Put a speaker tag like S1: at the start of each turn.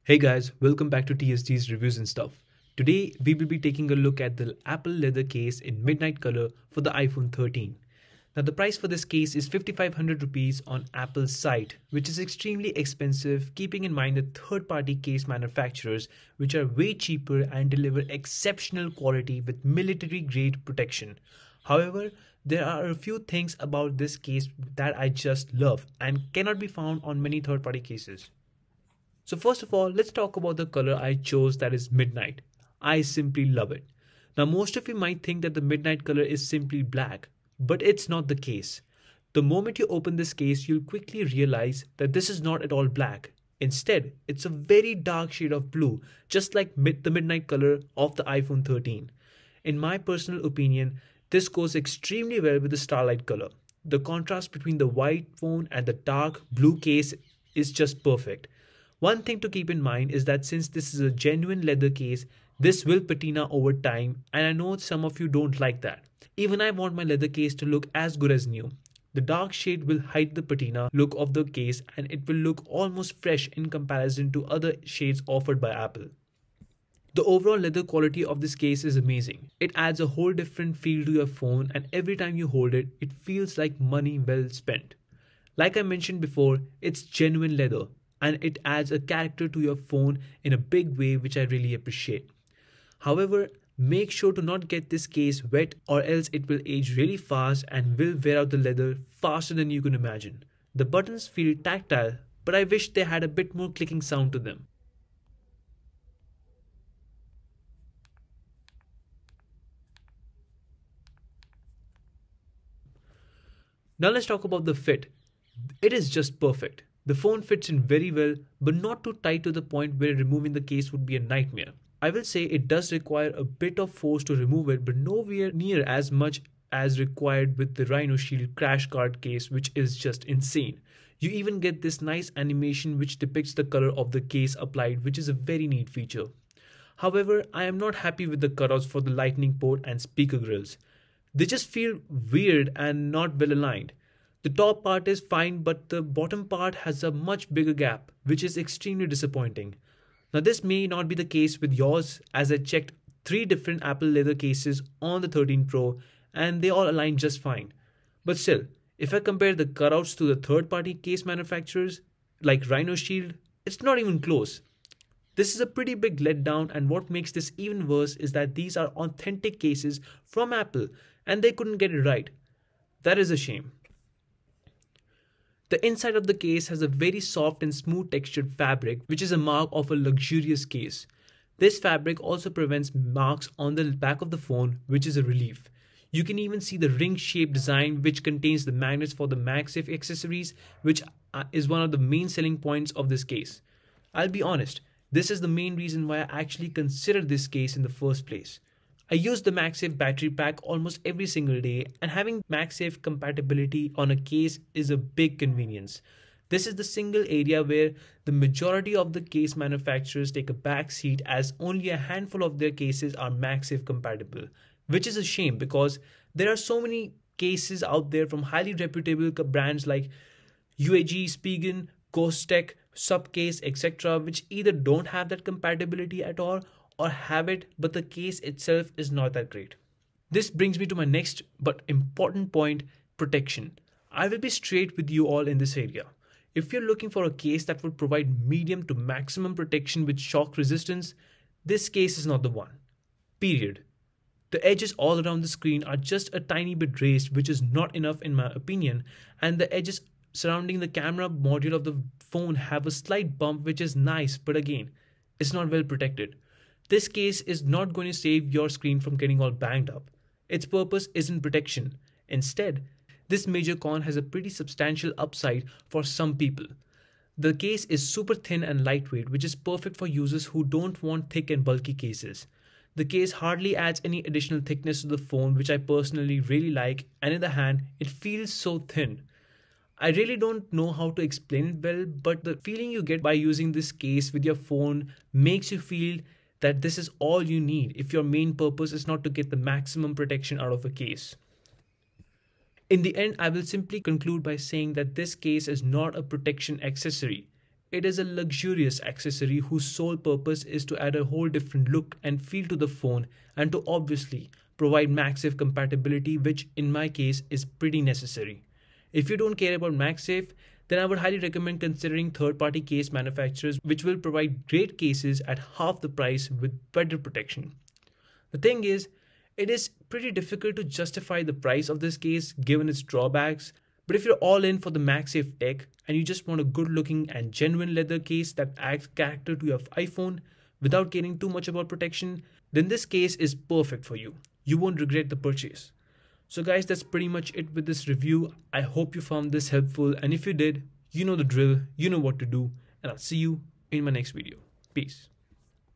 S1: Hey guys, welcome back to TSG's Reviews and Stuff. Today we will be taking a look at the Apple leather case in midnight color for the iPhone 13. Now the price for this case is 5500 rupees on Apple's site, which is extremely expensive keeping in mind the third-party case manufacturers which are way cheaper and deliver exceptional quality with military grade protection. However, there are a few things about this case that I just love and cannot be found on many third-party cases. So first of all, let's talk about the color I chose, that is midnight. I simply love it. Now most of you might think that the midnight color is simply black, but it's not the case. The moment you open this case, you'll quickly realize that this is not at all black. Instead, it's a very dark shade of blue, just like the midnight color of the iPhone 13. In my personal opinion, this goes extremely well with the starlight color. The contrast between the white phone and the dark blue case is just perfect. One thing to keep in mind is that since this is a genuine leather case, this will patina over time, and I know some of you don't like that. Even I want my leather case to look as good as new. The dark shade will hide the patina look of the case and it will look almost fresh in comparison to other shades offered by Apple. The overall leather quality of this case is amazing. It adds a whole different feel to your phone, and every time you hold it, it feels like money well spent. Like I mentioned before, it's genuine leather, and it adds a character to your phone in a big way, which I really appreciate. However, make sure to not get this case wet or else it will age really fast and will wear out the leather faster than you can imagine. The buttons feel tactile, but I wish they had a bit more clicking sound to them. Now let's talk about the fit. It is just perfect. The phone fits in very well, but not too tight to the point where removing the case would be a nightmare. I will say it does require a bit of force to remove it, but nowhere near as much as required with the Rhino Shield crash card case, which is just insane. You even get this nice animation which depicts the color of the case applied, which is a very neat feature. However, I am not happy with the cutouts for the lightning port and speaker grills. They just feel weird and not well aligned. The top part is fine, but the bottom part has a much bigger gap, which is extremely disappointing. Now this may not be the case with yours, as I checked 3 different Apple leather cases on the 13 Pro and they all align just fine. But still, if I compare the cutouts to the third-party case manufacturers like Rhino Shield, it's not even close. This is a pretty big letdown, and what makes this even worse is that these are authentic cases from Apple and they couldn't get it right. That is a shame. The inside of the case has a very soft and smooth textured fabric, which is a mark of a luxurious case. This fabric also prevents marks on the back of the phone, which is a relief. You can even see the ring-shaped design which contains the magnets for the MagSafe accessories, which is one of the main selling points of this case. I'll be honest, this is the main reason why I actually considered this case in the first place. I use the MagSafe battery pack almost every single day, and having MagSafe compatibility on a case is a big convenience. This is the single area where the majority of the case manufacturers take a back seat, as only a handful of their cases are MagSafe compatible, which is a shame because there are so many cases out there from highly reputable brands like UAG, Spigen, Ghost Tech, Subcase, etc., which either don't have that compatibility at all or have it, but the case itself is not that great. This brings me to my next but important point: protection. I will be straight with you all in this area. If you're looking for a case that would provide medium to maximum protection with shock resistance, this case is not the one. Period. The edges all around the screen are just a tiny bit raised, which is not enough in my opinion, and the edges surrounding the camera module of the phone have a slight bump, which is nice, but again, it's not well protected. This case is not going to save your screen from getting all banged up. Its purpose isn't protection. Instead, this major con has a pretty substantial upside for some people. The case is super thin and lightweight, which is perfect for users who don't want thick and bulky cases. The case hardly adds any additional thickness to the phone, which I personally really like, and in the hand, it feels so thin. I really don't know how to explain it well, but the feeling you get by using this case with your phone makes you feel that this is all you need if your main purpose is not to get the maximum protection out of a case. In the end, I will simply conclude by saying that this case is not a protection accessory. it is a luxurious accessory whose sole purpose is to add a whole different look and feel to the phone and to obviously provide MagSafe compatibility, which in my case is pretty necessary. If you don't care about MagSafe, then I would highly recommend considering third-party case manufacturers which will provide great cases at half the price with better protection. The thing is, it is pretty difficult to justify the price of this case given its drawbacks, but if you're all in for the MagSafe tech and you just want a good looking and genuine leather case that adds character to your iPhone without caring too much about protection, then this case is perfect for you. You won't regret the purchase. So guys, that's pretty much it with this review. I hope you found this helpful, and if you did, you know the drill, you know what to do, and I'll see you in my next video. Peace.